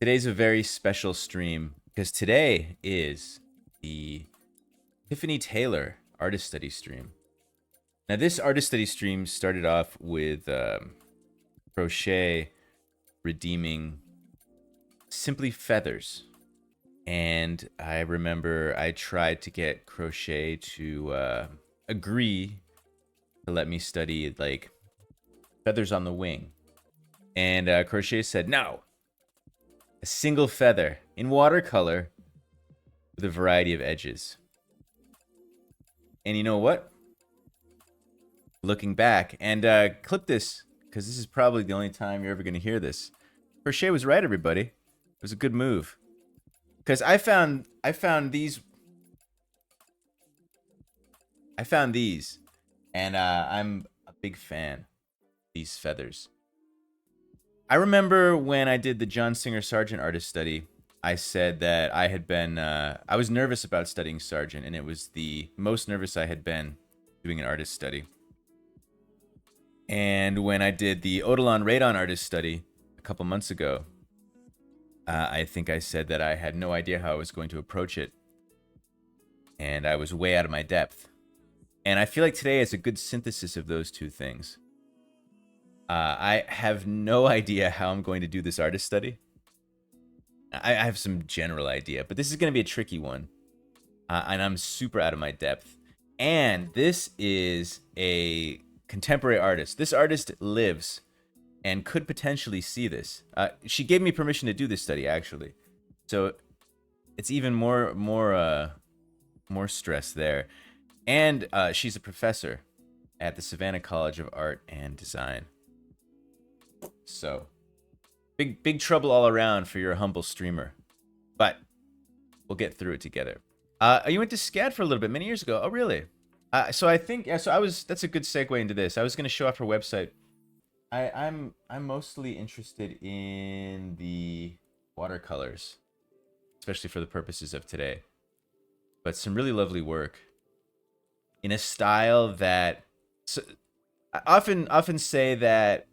Today's a very special stream because today is the Tiffani Taylor artist study stream. Now, this artist study stream started off with Crochet redeeming Simply Feathers. And I remember I tried to get Crochet to agree to let me study like feathers on the wing. And Crochet said, no, a single feather in watercolor with a variety of edges. And you know what? Looking back, and clip this, because this is probably the only time you're ever going to hear this. Crochet was right, everybody. It was a good move. Because I found these, and I'm a big fan of these feathers. I remember when I did the John Singer Sargent artist study, I said that I was nervous about studying Sargent, and it was the most nervous I had been doing an artist study. And when I did the Odilon Radon artist study a couple months ago, I think I said that I had no idea how I was going to approach it. And I was way out of my depth. And I feel like today is a good synthesis of those two things. I have no idea how I'm going to do this artist study. I have some general idea, but this is going to be a tricky one. And I'm super out of my depth. And this is a contemporary artist. This artist lives and could potentially see this. She gave me permission to do this study, actually. So it's even more stress there. And she's a professor at the Savannah College of Art and Design. So big trouble all around for your humble streamer. But we'll get through it together. You went to SCAD for a little bit many years ago. Oh, really? So I think, yeah, so that's a good segue into this. I was going to show off her website. I'm mostly interested in the watercolors, especially for the purposes of today. But some really lovely work in a style that, so, I often say that,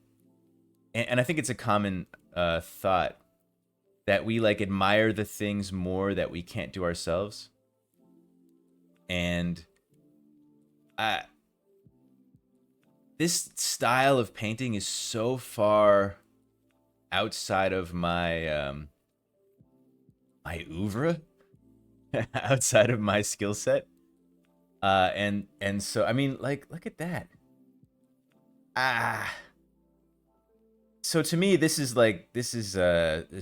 and I think it's a common thought, that we like admire the things more that we can't do ourselves. And this style of painting is so far outside of my my oeuvre, outside of my skill set, and so I mean, like, look at that. So to me, this is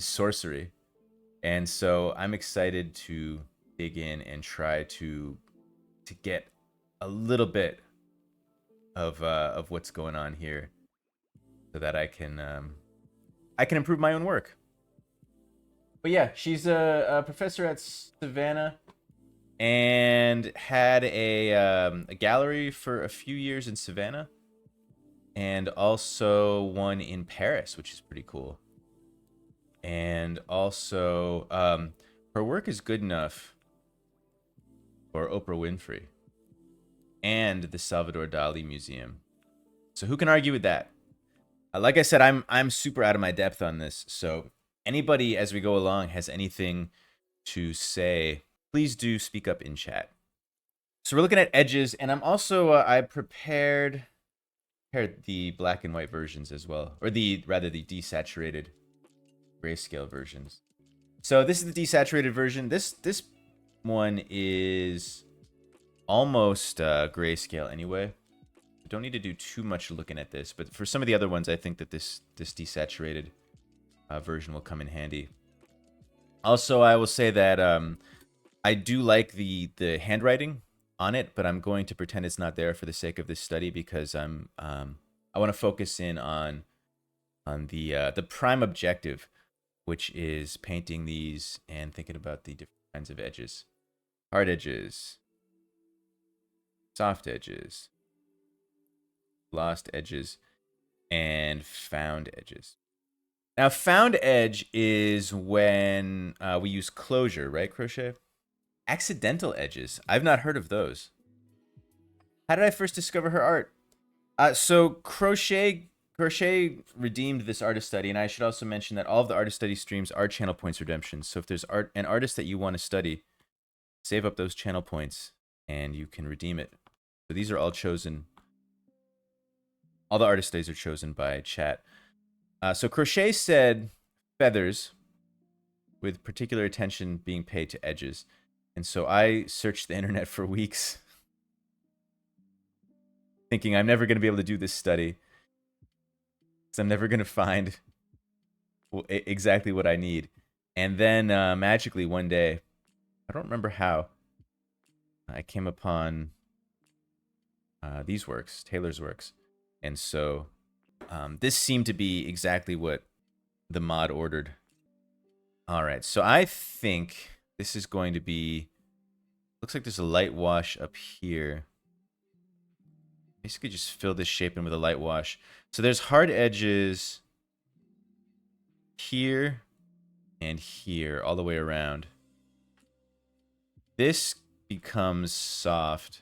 sorcery, and so I'm excited to dig in and try to get a little bit of what's going on here, so that I can improve my own work. But yeah, she's a professor at Savannah, and had a gallery for a few years in Savannah, and also one in Paris, which is pretty cool. And also, her work is good enough for Oprah Winfrey and the Salvador Dali Museum. So who can argue with that? Like I said, I'm super out of my depth on this. So anybody as we go along has anything to say, please do speak up in chat. So we're looking at edges, and I'm also I prepared the black and white versions as well, or the desaturated grayscale versions. So this is the desaturated version. This one is almost grayscale anyway. I don't need to do too much looking at this, but for some of the other ones, I think that this desaturated version will come in handy. Also, I will say that I do like the handwriting on it, but I'm going to pretend it's not there for the sake of this study, because I want to focus in on the prime objective, which is painting these and thinking about the different kinds of edges. Hard edges, soft edges, lost edges, and found edges. Now, found edge is when we use closure, right, Crochet? Accidental edges. I've not heard of those. How did I first discover her art? So Crochet Crochet redeemed this artist study, and I should also mention that all of the artist study streams are channel points redemptions. So if there's an artist that you want to study, save up those channel points and you can redeem it. So these are all chosen. All the artist studies are chosen by chat. So Crochet said feathers, with particular attention being paid to edges. And so I searched the internet for weeks, thinking I'm never going to be able to do this study, because I'm never going to find exactly what I need. And then magically one day, I don't remember how, I came upon these works, Taylor's works. And so this seemed to be exactly what the mod ordered. All right, so I think this is going to be, looks like there's a light wash up here. Basically just fill this shape in with a light wash. So there's hard edges here and here, all the way around. This becomes soft.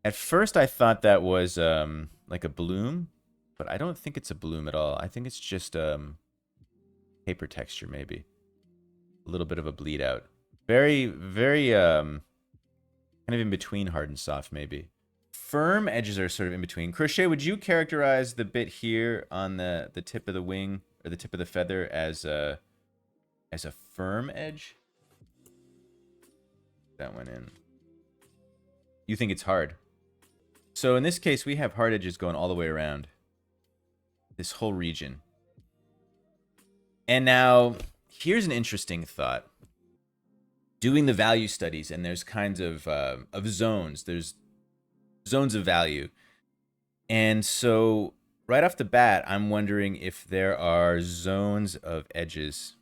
At first I thought that was like a bloom, but I don't think it's a bloom at all. I think it's just paper texture maybe. A little bit of a bleed out. Very, very kind of in between hard and soft maybe. Firm edges are sort of in between. Crochet, would you characterize the bit here on the tip of the wing or the tip of the feather as a firm edge? That went in. You think it's hard? So in this case, we have hard edges going all the way around this whole region. And now here's an interesting thought. Doing the value studies, and there's kinds of zones. There's zones of value. And so right off the bat, I'm wondering if there are zones of edges.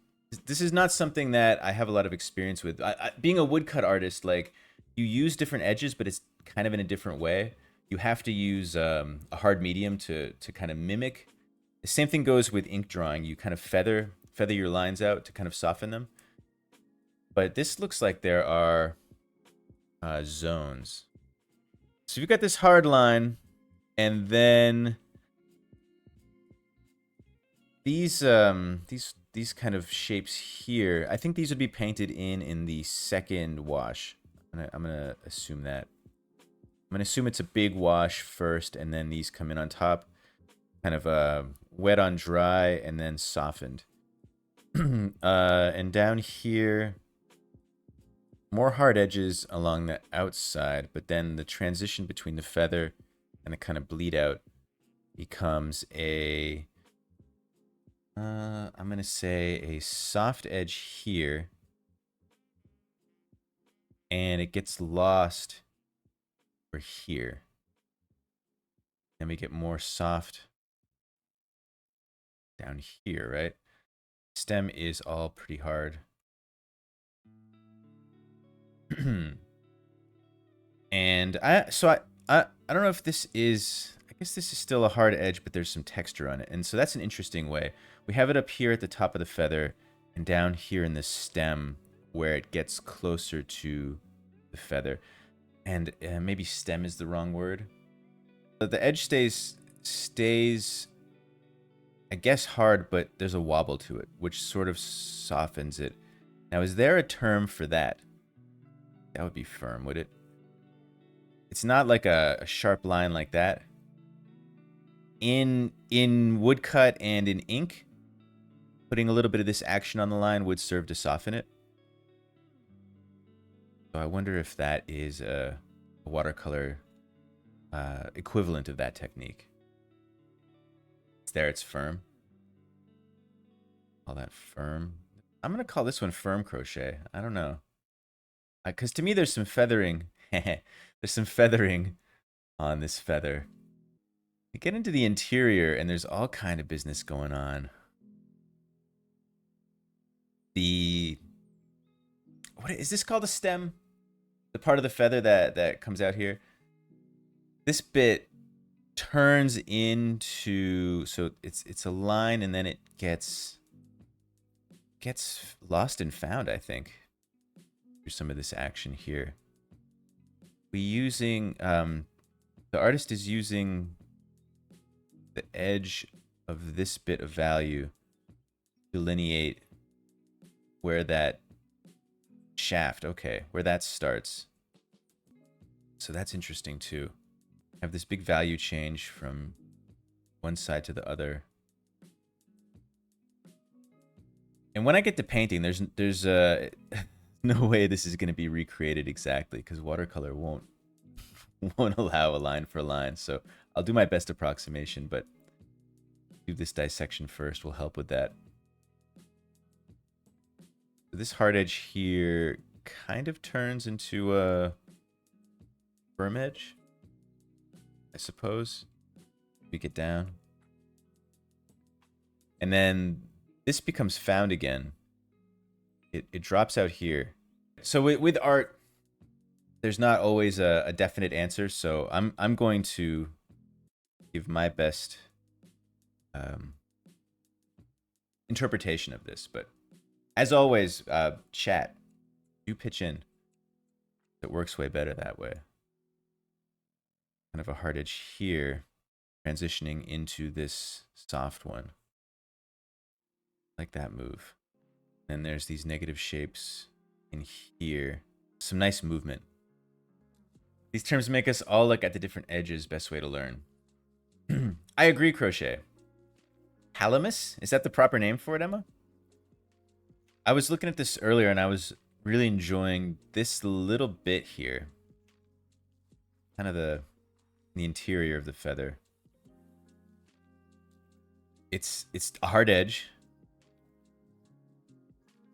This is not something that I have a lot of experience with. Being a woodcut artist, like, you use different edges, but it's kind of in a different way. You have to use a hard medium to kind of mimic. The same thing goes with ink drawing. You kind of feather your lines out to kind of soften them. But this looks like there are zones. So you've got this hard line, and then these kind of shapes here. I think these would be painted in the second wash. I'm gonna assume that. I'm gonna assume it's a big wash first, and then these come in on top, kind of wet on dry, and then softened. And down here, more hard edges along the outside, but then the transition between the feather and the kind of bleed out becomes a, I'm going to say a soft edge here. And it gets lost over here. Then we get more soft down here, right? Stem is all pretty hard. And I don't know if this is, I guess this is still a hard edge, but there's some texture on it. And so that's an interesting way. We have it up here at the top of the feather and down here in the stem where it gets closer to the feather. And maybe stem is the wrong word. But the edge stays, I guess, hard, but there's a wobble to it, which sort of softens it. Now, is there a term for that? That would be firm, would it? It's not like a sharp line like that. In woodcut and in ink, putting a little bit of this action on the line would serve to soften it. So I wonder if that is a watercolor equivalent of that technique. It's there, it's firm. Call that firm. I'm going to call this one firm crochet. I don't know. Because to me, there's some feathering. There's some feathering on this feather. You get into the interior, and there's all kind of business going on. What is this called? A stem? The part of the feather that comes out here. This bit turns into, so it's a line, and then it gets lost and found, I think. Here's some of this action here. The artist is using the edge of this bit of value delineate where that shaft, okay, where that starts. So that's interesting too. I have this big value change from one side to the other. And when I get to painting, there's no way this is going to be recreated exactly because watercolor won't allow a line for line. So I'll do my best approximation, but do this dissection first will help with that. So this hard edge here kind of turns into a firm edge, I suppose. We get down. And then this becomes found again. It drops out here. So with art, there's not always a definite answer. So I'm going to give my best interpretation of this. But as always, chat, do pitch in. It works way better that way. Kind of a hard edge here, transitioning into this soft one. Like that move. And there's these negative shapes in here. Some nice movement. These terms make us all look at the different edges. Best way to learn. I agree, Crochet. Calamus? Is that the proper name for it, Emma? I was looking at this earlier and I was really enjoying this little bit here. Kind of the interior of the feather. It's a hard edge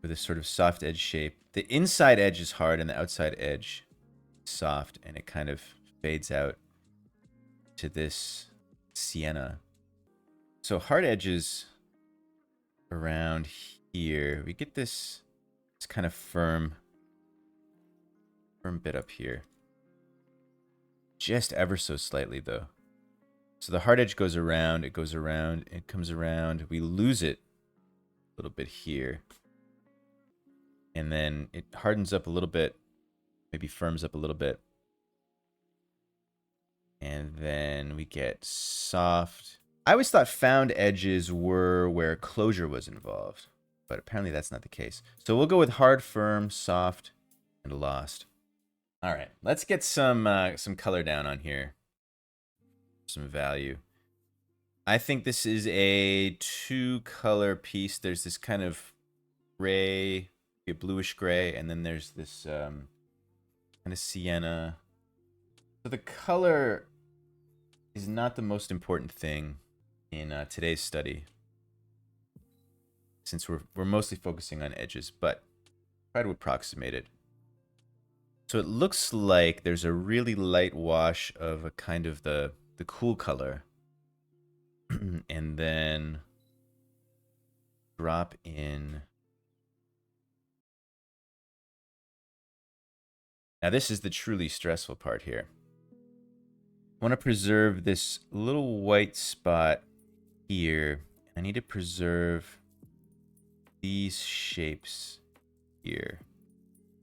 with a sort of soft edge shape. The inside edge is hard and the outside edge is soft, and it kind of fades out to this sienna. So hard edges around here. We get this kind of firm bit up here. Just ever so slightly though. So the hard edge goes around, it goes around, it comes around. We lose it a little bit here. And then it hardens up a little bit, maybe firms up a little bit. And then we get soft. I always thought found edges were where closure was involved, but apparently that's not the case. So we'll go with hard, firm, soft, and lost. All right, let's get some color down on here. Some value. I think this is a 2-color piece. There's this kind of gray, a bluish gray, and then there's this kind of sienna. So the color is not the most important thing in today's study, since we're mostly focusing on edges, but try to approximate it. So it looks like there's a really light wash of a kind of the cool color, and then drop in. Now this is the truly stressful part here. I want to preserve this little white spot here. I need to preserve these shapes here.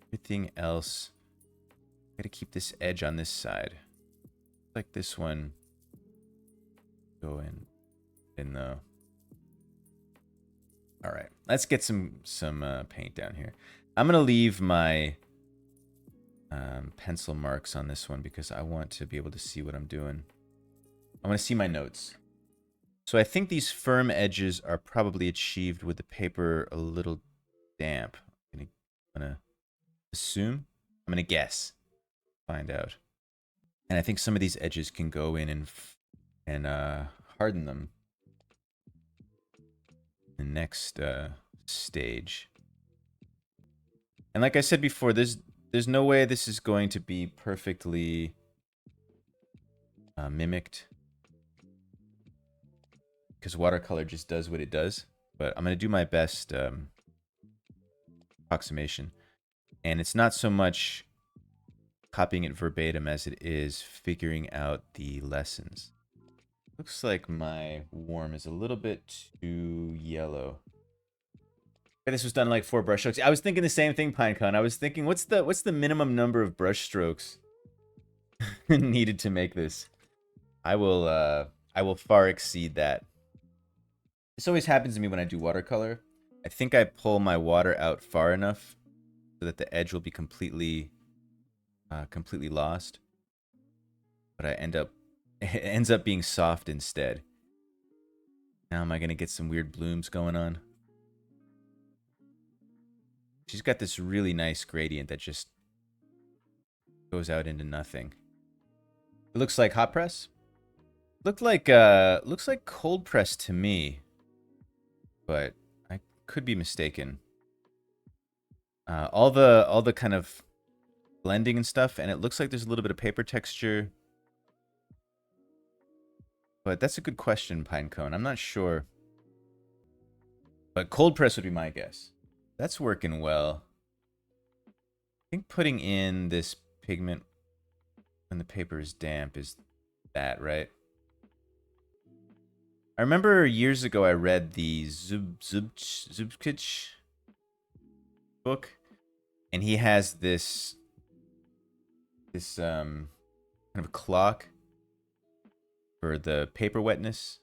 Everything else, I gotta keep this edge on this side. Like this one. Go in though. All right, let's get some paint down here. I'm gonna leave my pencil marks on this one because I want to be able to see what I'm doing. I want to see my notes. So I think these firm edges are probably achieved with the paper a little damp. I'm gonna assume. I'm gonna guess. Find out. And I think some of these edges can go in and harden them. The next stage. And like I said before, there's no way this is going to be perfectly mimicked, because watercolor just does what it does. But I'm going to do my best approximation. And it's not so much copying it verbatim as it is figuring out the lessons. Looks like my warm is a little bit too yellow. This was done like 4 brush strokes. I was thinking the same thing, Pinecon. I was thinking, what's the minimum number of brush strokes needed to make this? I will I will far exceed that. This always happens to me when I do watercolor. I think I pull my water out far enough so that the edge will be completely lost, but I end up it ends up being soft instead. Now am I gonna get some weird blooms going on? She's got this really nice gradient that just goes out into nothing. It looks like hot press. Looks like cold press to me, but I could be mistaken. All the kind of blending and stuff, and it looks like there's a little bit of paper texture. But that's a good question, Pinecone. I'm not sure. But cold press would be my guess. That's working well. I think putting in this pigment when the paper is damp is that, right? I remember years ago I read the Zubkich book, and he has this kind of a clock for the paper wetness.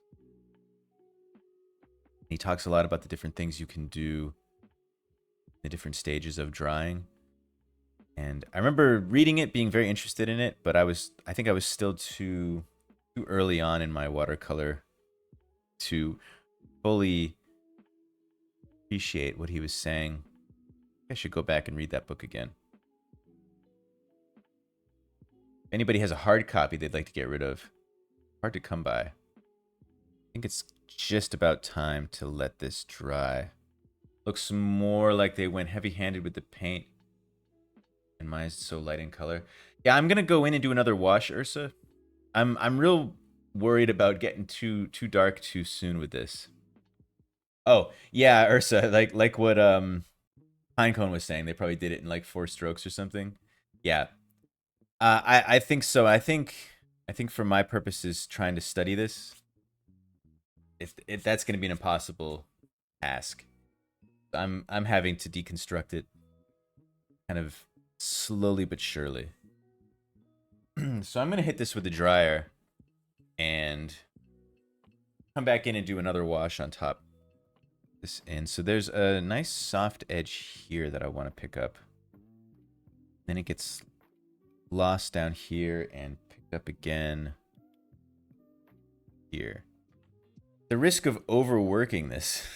He talks a lot about the different things you can do, the different stages of drying. And I remember reading it, being very interested in it, but I think I was still too early on in my watercolor to fully appreciate what he was saying. I should go back and read that book again. If anybody has a hard copy they'd like to get rid of, hard to come by. I think it's just about time to let this dry. Looks more like they went heavy-handed with the paint. And mine's so light in color. Yeah, I'm gonna go in and do another wash, Ursa. I'm real worried about getting too dark too soon with this. Oh, yeah, Ursa, like what Pinecone was saying, they probably did it in like 4 strokes or something. Yeah. I think so. I think for my purposes trying to study this, if that's going to be an impossible task, I'm having to deconstruct it kind of slowly but surely. So I'm going to hit this with the dryer and come back in and do another wash on top. And so there's a nice soft edge here that I want to pick up. Then it gets lost down here and picked up again here. The risk of overworking this.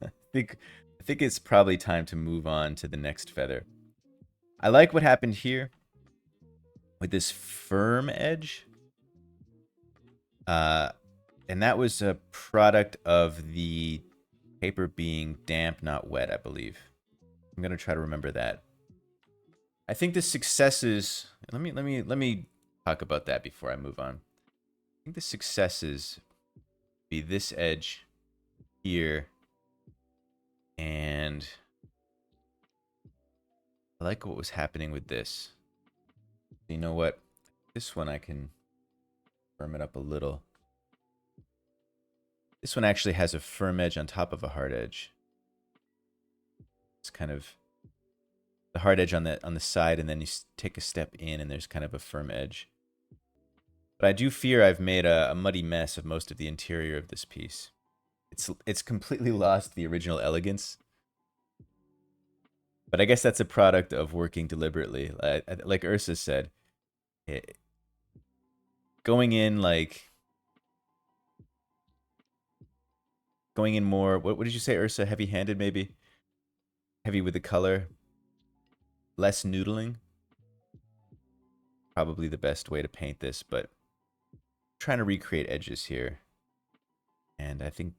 I think it's probably time to move on to the next feather. I like what happened here with this firm edge. And that was a product of the paper being damp, not wet, I believe. I'm gonna try to remember that. I think the successes. Let me talk about that before I move on. I think the successes be this edge here, and I like what was happening with this. You know what? This one I can firm it up a little. This one actually has a firm edge on top of a hard edge. It's kind of the hard edge on the side, and then you take a step in, and there's kind of a firm edge. But I do fear I've made a muddy mess of most of the interior of this piece. It's completely lost the original elegance. But I guess that's a product of working deliberately. Like Ursa said, going in more, what did you say, Ursa? Heavy-handed, maybe? Heavy with the color. Less noodling. Probably the best way to paint this, but I'm trying to recreate edges here. And I think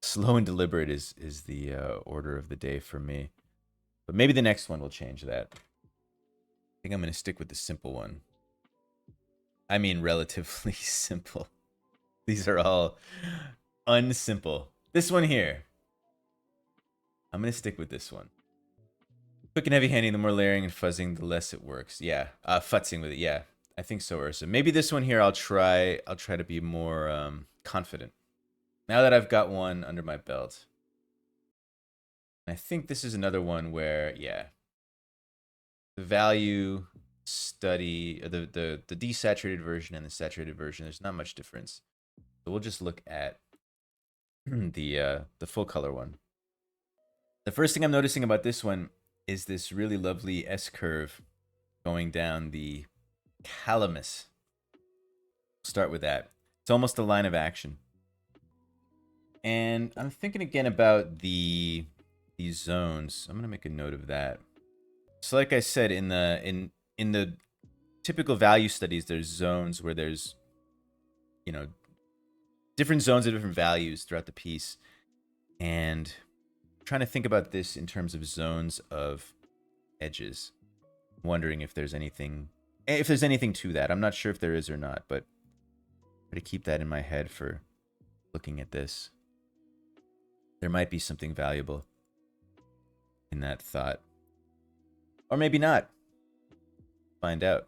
slow and deliberate is the order of the day for me. But maybe the next one will change that. I think I'm going to stick with the simple one. I mean, relatively simple. These are all unsimple. This one here. I'm going to stick with this one. Quick and heavy-handing, the more layering and fuzzing, the less it works. Yeah, futzing with it. Yeah, I think so, Ursa. Maybe this one here I'll try to be more confident. Now that I've got one under my belt. I think this is another one where, yeah, the value study the desaturated version and the saturated version. There's not much difference. So we'll just look at the full color one. The first thing I'm noticing about this one is this really lovely S curve going down the calamus. Start with that. It's almost a line of action. And I'm thinking again about these zones. I'm gonna make a note of that. So like I said, in the typical value studies, there's zones where there's, you know, different zones of different values throughout the piece. And I'm trying to think about this in terms of zones of edges. I'm wondering if there's anything to that. I'm not sure if there is or not, but try to keep that in my head for looking at this. There might be something valuable in that thought. Or maybe not. Find out.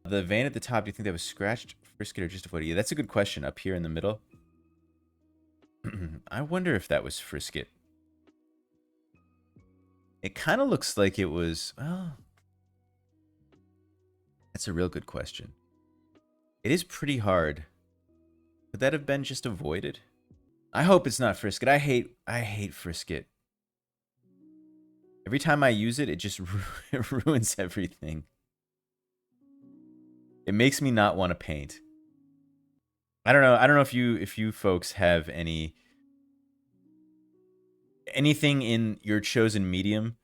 The vein at the top, do you think that was scratched, frisket, or just avoided? Yeah, that's a good question. Up here in the middle. I wonder if that was frisket. It kind of looks like it was... Well, that's a real good question. It is pretty hard. Could that have been just avoided? I hope it's not frisket. I hate frisket. Every time I use it, it just it ruins everything. It makes me not want to paint. I don't know if you folks have anything in your chosen medium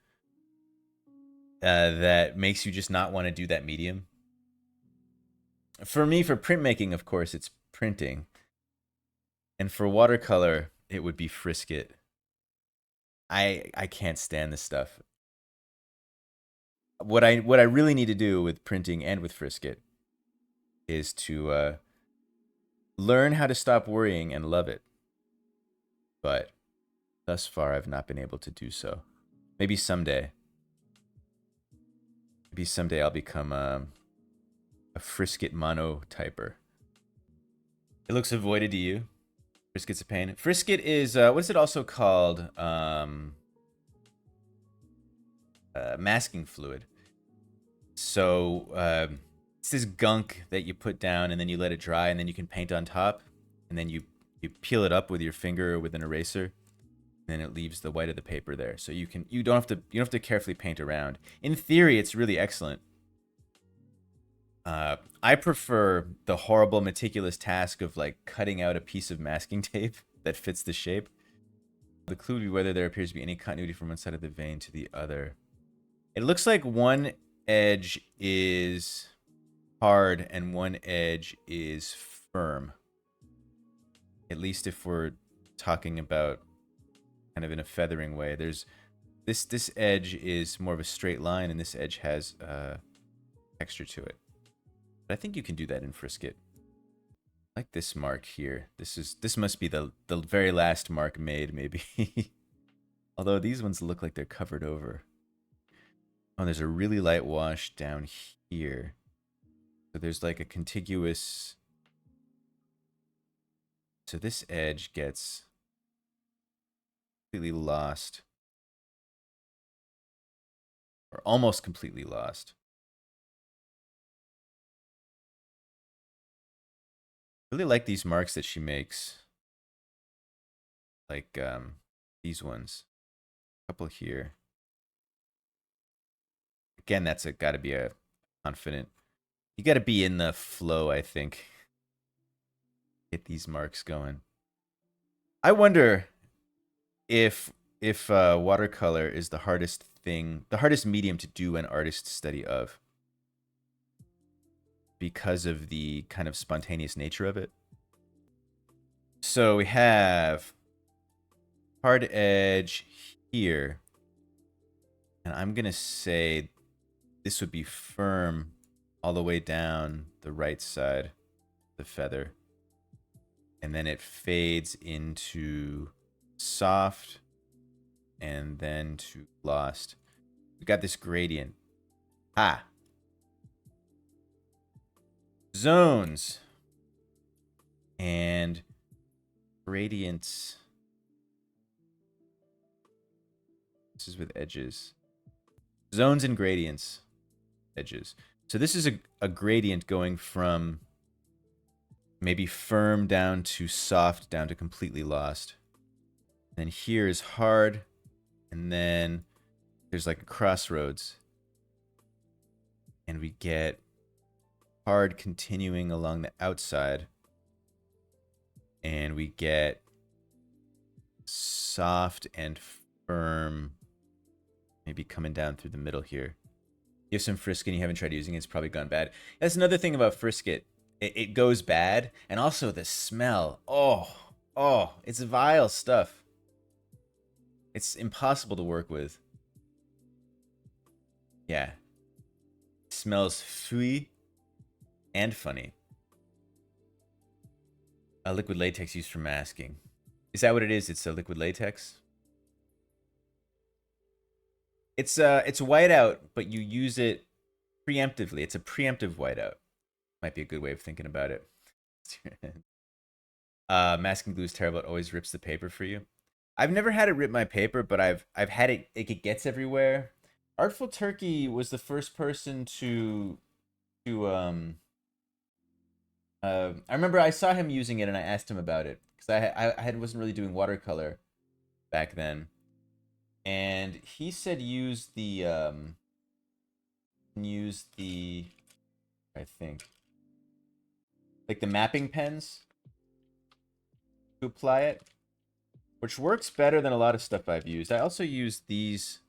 that makes you just not want to do that medium. For me, for printmaking, of course, it's printing. And for watercolor, it would be frisket. I can't stand this stuff. What I really need to do with printing and with frisket is to learn how to stop worrying and love it. But thus far, I've not been able to do so. Maybe someday. Maybe someday I'll become a frisket monotyper. It looks avoided to you. Frisket's a pain. Frisket is, what is it also called? Masking fluid. So it's this gunk that you put down and then you let it dry and then you can paint on top. And then you peel it up with your finger or with an eraser. And then it leaves the white of the paper there. So you don't have to carefully paint around. In theory, it's really excellent. I prefer the horrible, meticulous task of like cutting out a piece of masking tape that fits the shape. The clue would be whether there appears to be any continuity from one side of the vein to the other. It looks like one edge is hard and one edge is firm. At least if we're talking about kind of in a feathering way. There's this edge is more of a straight line and this edge has texture to it. But I think you can do that in frisket. Like this mark here. This must be the very last mark made, maybe. Although these ones look like they're covered over. Oh, there's a really light wash down here. So there's like a contiguous... So this edge gets completely lost. Or almost completely lost. I really like these marks that she makes. Like these ones. A couple here. Again, that's got to be a confident. You got to be in the flow, I think. Get these marks going. I wonder if watercolor is the hardest medium to do an artist study of, because of the kind of spontaneous nature of it. So we have hard edge here, and I'm gonna say this would be firm all the way down the right side of the feather. And then it fades into soft and then to lost. We got this gradient. Ah. Zones. And gradients. This is with edges. Zones and gradients. Edges. So this is a gradient going from maybe firm down to soft down to completely lost. Then here is hard, and then there's like a crossroads. And we get hard continuing along the outside. And we get soft and firm maybe coming down through the middle here. You have some Frisket and you haven't tried using it, it's probably gone bad. That's another thing about Frisket. It goes bad. And also the smell. Oh, it's vile stuff. It's impossible to work with. Yeah. It smells fui and funny. A liquid latex used for masking. Is that what it is? It's a liquid latex? It's whiteout, but you use it preemptively. It's a preemptive whiteout. Might be a good way of thinking about it. Masking glue is terrible. It always rips the paper for you. I've never had it rip my paper, but I've had it. It gets everywhere. Artful Turkey was the first person to I remember I saw him using it and I asked him about it because I wasn't really doing watercolor back then, and he said use the I think like the mapping pens to apply it, which works better than a lot of stuff I've used. I also use these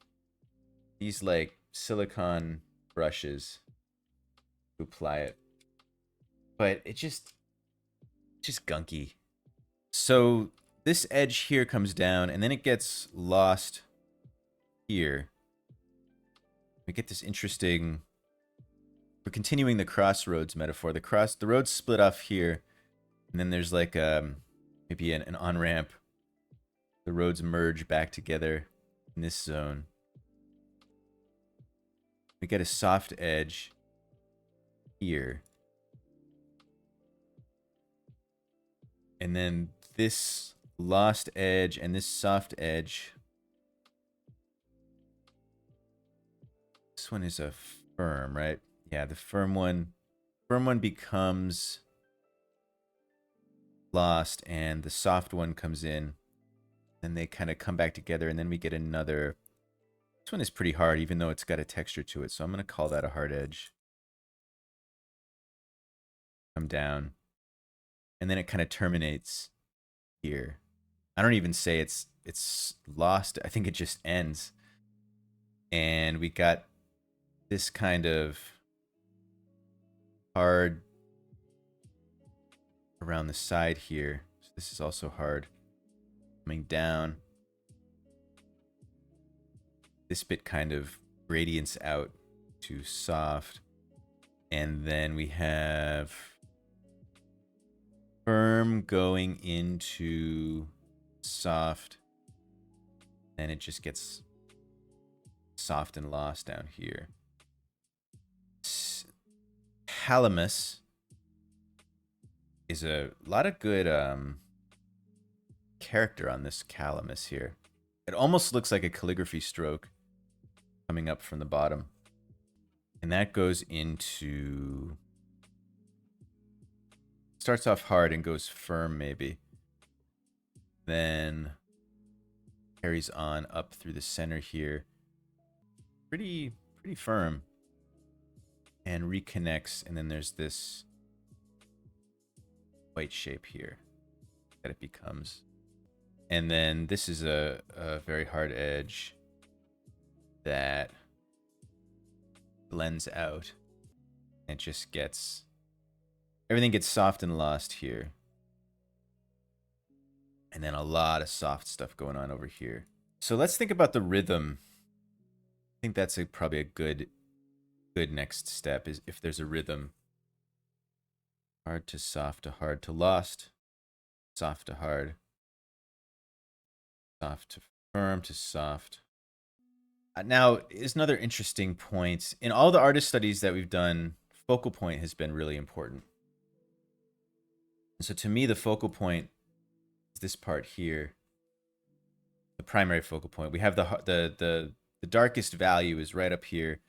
like silicone brushes to apply it, but it's just gunky. So this edge here comes down and then it gets lost here. We get this interesting, we're continuing the crossroads metaphor. The roads split off here, and then there's like maybe an on-ramp. The roads merge back together in this zone. We get a soft edge here. And then this lost edge and this soft edge. This one is a firm, right? Yeah, the firm one becomes lost and the soft one comes in. Then they kind of come back together and then we get another. This one is pretty hard even though it's got a texture to it. So I'm going to call that a hard edge. Come down. And then it kind of terminates here. I don't even say it's lost. I think it just ends. And we got this kind of hard around the side here. So this is also hard. Coming down. This bit kind of gradients out to soft. And then we have firm going into soft. And it just gets soft and lost down here. Calamus is a lot of good character on this calamus here. It almost looks like a calligraphy stroke coming up from the bottom. And that goes into... starts off hard and goes firm maybe. Then carries on up through the center here. Pretty firm. And reconnects, and then there's this white shape here that it becomes. And then this is a very hard edge that blends out. It just gets... everything gets soft and lost here. And then a lot of soft stuff going on over here. So let's think about the rhythm. I think that's probably a good next step, is if there's a rhythm. Hard to soft to hard to lost. Soft to hard. Soft to firm to soft. Now, is another interesting point. In all the artist studies that we've done, focal point has been really important. And so to me, the focal point is this part here. The primary focal point. We have the darkest value is right up here.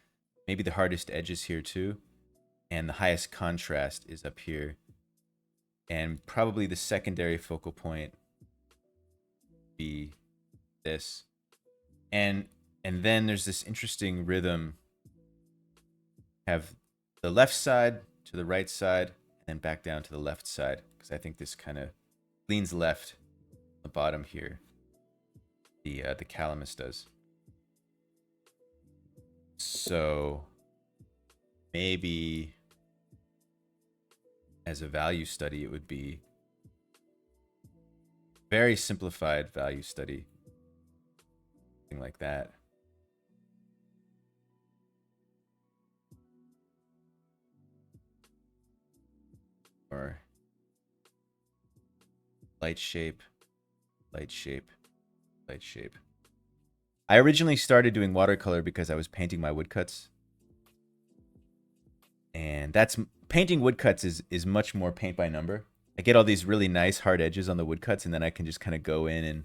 Maybe the hardest edges here too. and the highest contrast is up here. And probably the secondary focal point be this. And then there's this interesting rhythm. Have the left side to the right side, and then back down to the left side, because I think this kind of leans left on the bottom here. The calamus does. So maybe as a value study, it would be very simplified value study, something like that. Or light shape, light shape, light shape. I originally started doing watercolor because I was painting my woodcuts. And that's painting woodcuts is much more paint by number. I get all these really nice hard edges on the woodcuts, and then I can just kind of go in and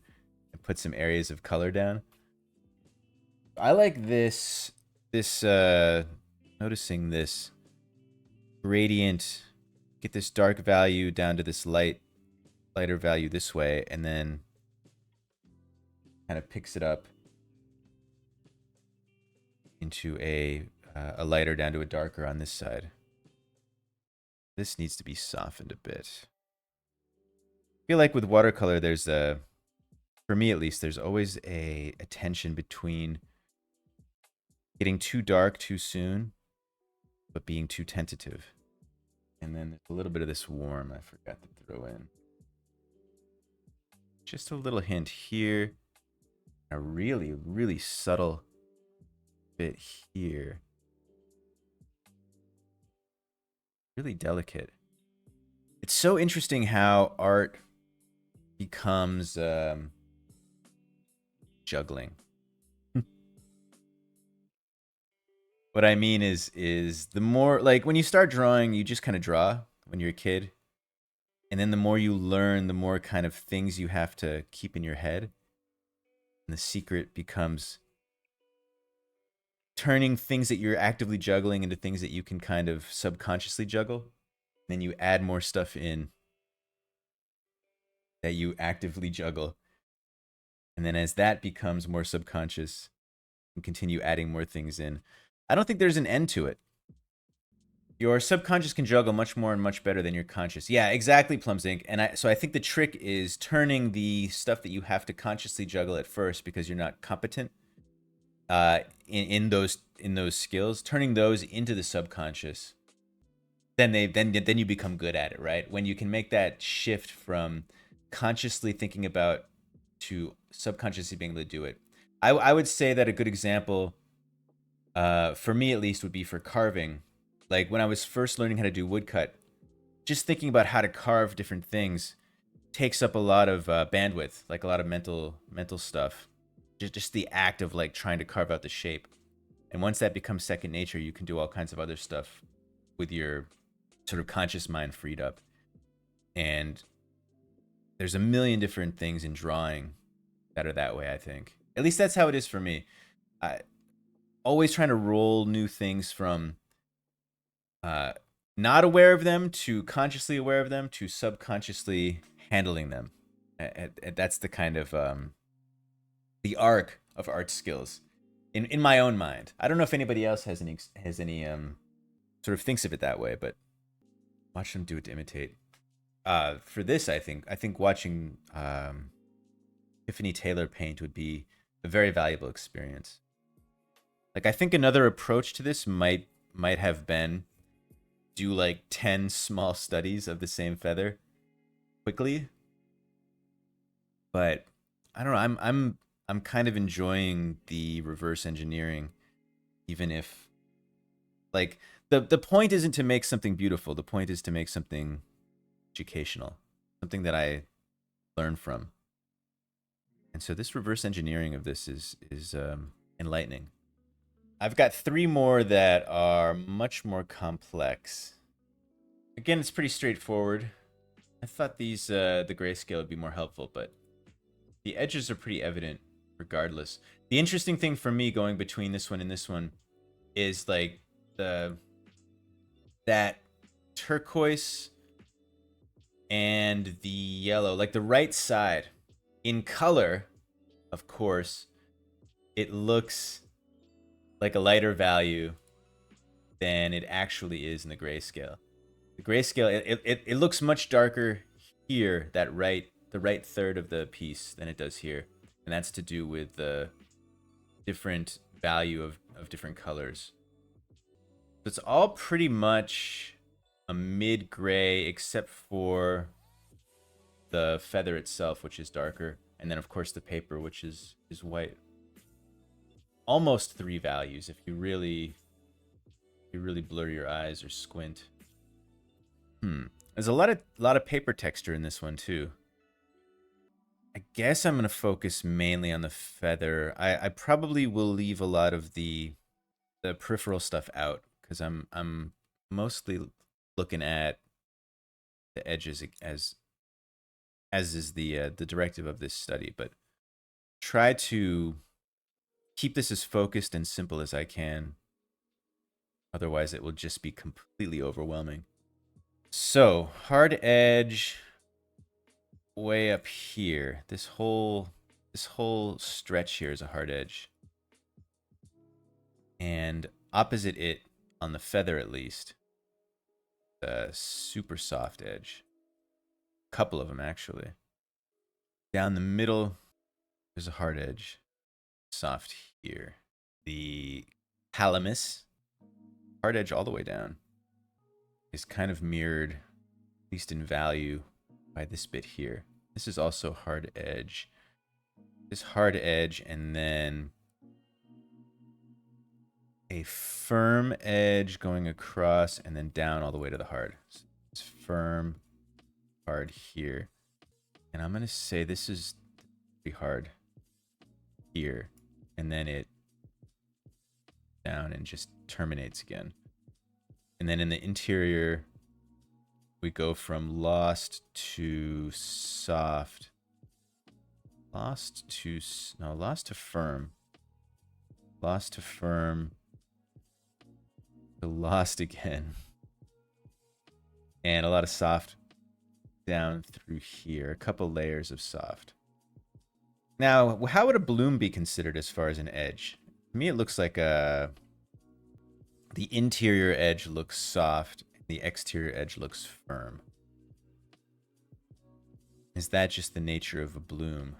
put some areas of color down. I like this noticing this gradient, get this dark value down to this lighter value this way, and then kind of picks it up into a lighter down to a darker on this side. This needs to be softened a bit. I feel like with watercolor, there's for me at least, there's always a tension between getting too dark too soon, but being too tentative. And then there's a little bit of this warm I forgot to throw in. Just a little hint here. A really, really subtle bit here. Really delicate. It's so interesting how art becomes juggling. What I mean is the more, like, when you start drawing, you just kind of draw when you're a kid. And then the more you learn, the more kind of things you have to keep in your head. And the secret becomes turning things that you're actively juggling into things that you can kind of subconsciously juggle. And then you add more stuff in that you actively juggle. And then as that becomes more subconscious, you continue adding more things in. I don't think there's an end to it. Your subconscious can juggle much more and much better than your conscious. Yeah, exactly, Plums Inc. And so I think the trick is turning the stuff that you have to consciously juggle at first because you're not competent in those skills, turning those into the subconscious. Then you become good at it, right? When you can make that shift from consciously thinking about to subconsciously being able to do it. I would say that a good example, for me at least, would be for carving. Like when I was first learning how to do woodcut, just thinking about how to carve different things takes up a lot of bandwidth, like a lot of mental stuff. Just the act of like trying to carve out the shape. And once that becomes second nature, you can do all kinds of other stuff with your sort of conscious mind freed up. And there's a million different things in drawing that are that way, I think. At least that's how it is for me. Always trying to roll new things from not aware of them to consciously aware of them to subconsciously handling them. That's the kind of the arc of art skills in my own mind. I don't know if anybody else has any sort of thinks of it that way, but watch them do it to imitate. For this, I think watching Tiffani Taylor paint would be a very valuable experience. Like, I think another approach to this might have been do like 10 small studies of the same feather quickly. But I don't know, I'm kind of enjoying the reverse engineering, even if like the point isn't to make something beautiful. The point is to make something educational, something that I learn from. And so this reverse engineering of this is enlightening. I've got 3 more that are much more complex. Again, it's pretty straightforward. I thought these the grayscale would be more helpful, but the edges are pretty evident regardless. The interesting thing for me going between this one and this one is like the that turquoise and the yellow, like the right side. In color, of course, it looks like a lighter value than it actually is in the grayscale. The grayscale, it looks much darker here, the right third of the piece, than it does here. And that's to do with the different value of different colors. So it's all pretty much a mid-gray, except for the feather itself, which is darker. And then, of course, the paper, which is white. Almost 3 values if you really blur your eyes or squint. There's a lot of paper texture in this one too. I guess I'm gonna focus mainly on the feather. I probably will leave a lot of the peripheral stuff out because I'm mostly looking at the edges as is the directive of this study. But try to keep this as focused and simple as I can. Otherwise, it will just be completely overwhelming. So, hard edge way up here. This whole stretch here is a hard edge. And opposite it, on the feather at least, a super soft edge. A couple of them, actually. Down the middle, there's a hard edge. Soft here. The calamus, hard edge all the way down, is kind of mirrored, at least in value, by this bit here. This is also hard edge. This hard edge, and then a firm edge going across and then down all the way to the hard. So it's firm, hard here. And I'm going to say this is pretty hard here. And then it down and just terminates again. And then in the interior, we go from lost to soft. Lost to firm. Lost to firm. To lost again. And a lot of soft down through here. A couple layers of soft. Now, how would a bloom be considered as far as an edge? To me, it looks like the interior edge looks soft. The exterior edge looks firm. Is that just the nature of a bloom?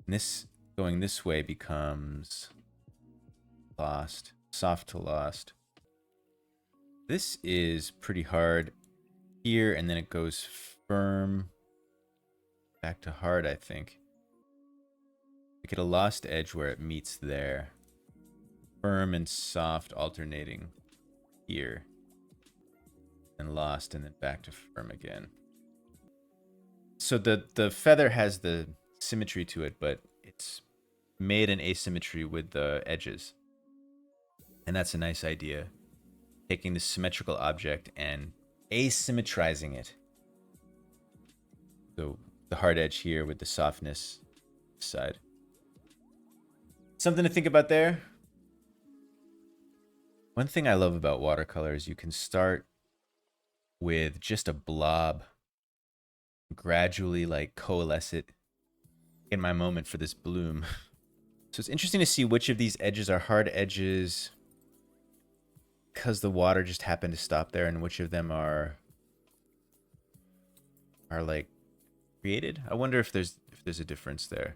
And this, going this way, becomes lost. Soft to lost. This is pretty hard here, and then it goes firm back to hard, I think. We get a lost edge where it meets there. Firm and soft alternating here. And lost, and then back to firm again. So the feather has the symmetry to it, but it's made an asymmetry with the edges. And that's a nice idea. Taking the symmetrical object and asymmetrizing it. So the hard edge here with the softness side. Something to think about there. One thing I love about watercolor is you can start with just a blob, gradually like coalesce it in my moment for this bloom. So it's interesting to see which of these edges are hard edges because the water just happened to stop there, and which of them are like created. I wonder if there's a difference there.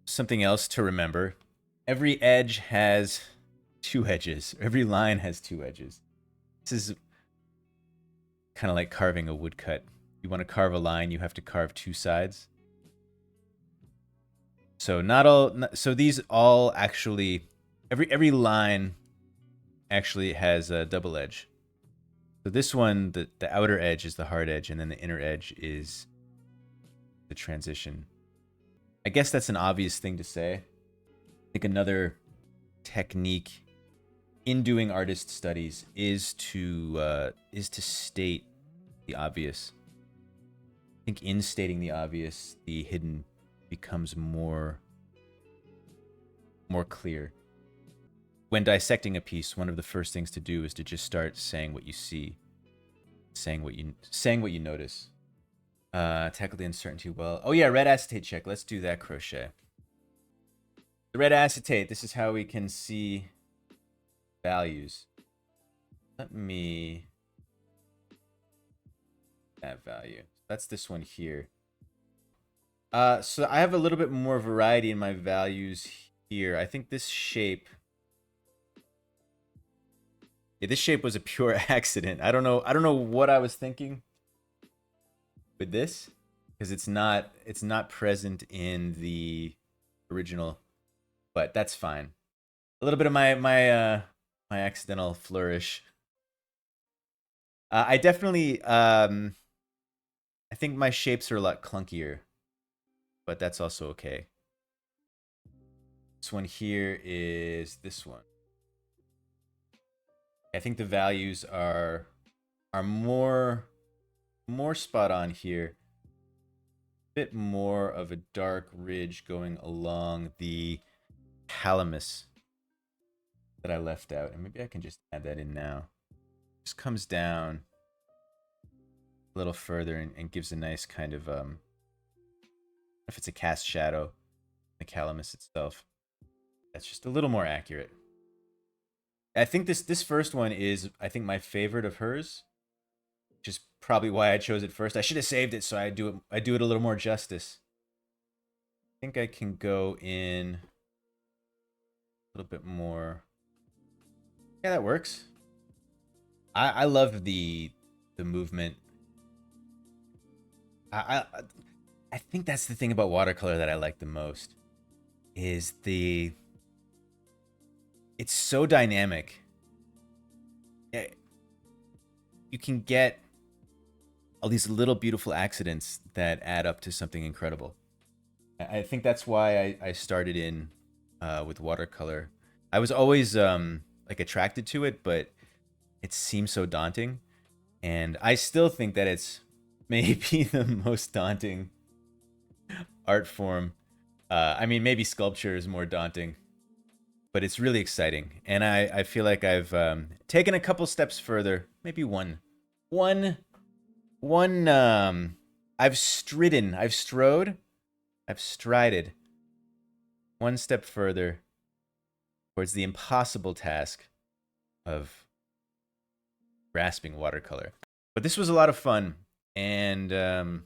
Something else to remember: every edge has 2 edges. Every line has 2 edges. This is kind of like carving a woodcut. You want to carve a line, you have to carve 2 sides. So these all actually, every line actually has a double edge. So this one, the outer edge is the hard edge, and then the inner edge is the transition. I guess that's an obvious thing to say. I think another technique in doing artist studies is to state the obvious. I think in stating the obvious, the hidden becomes more clear. when dissecting a piece, one of the first things to do is to just start saying what you see, saying what you notice. Tackle the uncertainty well. Oh yeah, red acetate check. Let's do that, crochet. The red acetate, this is how we can see values. Let me... that value. That's this one here. So I have a little bit more variety in my values here. I think this shape... yeah, this shape was a pure accident. I don't know what I was thinking with this, because it's not present in the original, but that's fine. A little bit of my accidental flourish. I definitely I think my shapes are a lot clunkier, but that's also okay. This one here is this one. I think the values are more spot on here. A bit more of a dark ridge going along the calamus that I left out. And maybe I can just add that in now. Just comes down a little further and gives a nice kind of, if it's a cast shadow, the calamus itself. That's just a little more accurate. I think this first one is, I think, my favorite of hers. Which is probably why I chose it first. I should have saved it so I do it a little more justice. I think I can go in a little bit more. Yeah, that works. I love the movement. I think that's the thing about watercolor that I like the most, is it's so dynamic. You can get all these little beautiful accidents that add up to something incredible. I think that's why I started in with watercolor. I was always like attracted to it, but it seems so daunting. And I still think that it's maybe the most daunting art form. I mean, maybe sculpture is more daunting, but it's really exciting. And I feel like I've taken a couple steps further, maybe one. I've strided one step further towards the impossible task of grasping watercolor. But this was a lot of fun, and I'm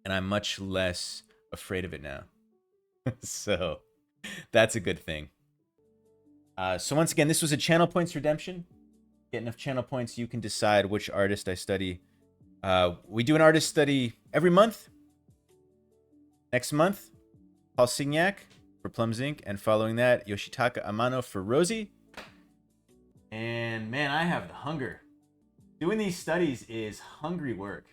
much less afraid of it now. So that's a good thing. So once again, this was a channel points redemption. Get enough channel points, you can decide which artist I study. We do an artist study every month. Next month, Paul Signac for Plums Inc. And following that, Yoshitaka Amano for Rosie. And man, I have the hunger. Doing these studies is hungry work.